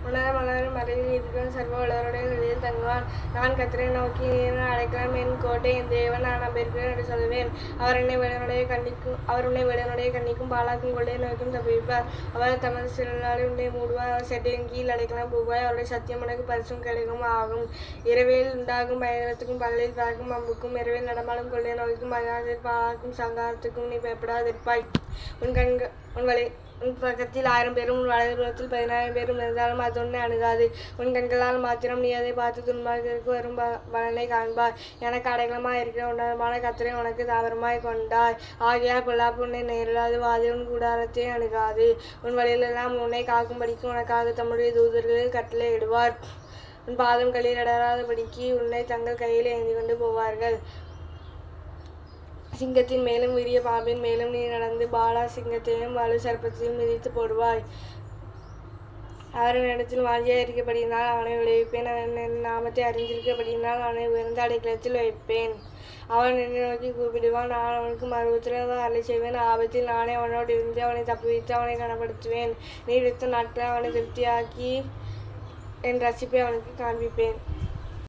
உணர மலரும் மறைவில் இருக்கிற சர்வ வல்லவருடைய நிலையில் தங்குவான். நான் கர்த்தரை நோக்கி நீர் அடைக்கலம் என் கோட்டை என் தேவன் நான் நம்பியிருக்கிறேன் என்று சொல்லுவேன். அவர் உன்னை வேடனுடைய கண்ணிக்கும் பாலாக்கும் கொள்ளை நோய்க்கும் தப்புவிப்பார். அவர் தமது சிறலால் உன்னை மூடுவார். அவர் செட்டையின் கீழ் அடைக்கலம் போவாய். அவருடைய சத்தியம் உனக்கு பரிசும் கிடைக்கும் ஆகும். இரவில் உண்டாகும் பயங்கரத்துக்கும் பகலில் பறக்கும் அம்புக்கும் இரவில் நடமாடும் கொள்ளை நோய்க்கும் மதியானத்தில் பாலாக்கும் சங்காரத்துக்கும் நீ பயப்படாதிருப்பாய். உன் பக்கத்தில் 1000 பேரும் உன் வலதுபுறத்தில் 10000 பேரும் இருந்தாலும் அது உன்னை அணுகாது. உன் கண்களால் மாத்திரம் நீ அதை பார்த்து துன்மார்க்கருக்கு வரும் பலனை காண்பாய். எனக்கு அடைக்கலமாய் இருக்கிற உன்னதமான கர்த்தரை உனக்கு தாவரமாய் கொண்டாய். ஆகையால் பொல்லாப்பு உன்னை நேரிடாது, வாதை உன் கூடாரத்தை அணுகாது. உன் வழியிலெல்லாம் உன்னை காக்கும்படிக்கு உனக்காக தம்முடைய தூதர்களில் கட்டளை இடுவார். உன் பாதம் கல்லில் இடராதபடிக்கு உன்னை தங்கள் கையில் ஏந்தி கொண்டு போவார்கள். சிங்கத்தின் மேலும் விரிய பாம்பின் மேலும் நீ நடந்து பாலா சிங்கத்தையும் வலு சர்ப்பத்தையும் மிதித்து போடுவாய். அவரின் இடத்தில் வாஞ்சியாக இருக்கப்படினால் அவனை விளைவிப்பேன். அவன் என் நாமத்தை அறிந்திருக்கப்படினால் அவனை உயர்ந்த அடைக்கலத்தில் வைப்பேன். அவன் என்னை நோக்கி கூப்பிடுவான், நான் அவனுக்கு மறுபுத்திரமாக அருளை செய்வேன். ஆபத்தில் நானே அவனோடு இருந்து அவனை தப்புவித்து அவனை கனப்படுத்துவேன். நீடித்த நாட்களை அவனை திருப்தியாக்கி என் ரட்சிப்பை அவனுக்கு காண்பிப்பேன்.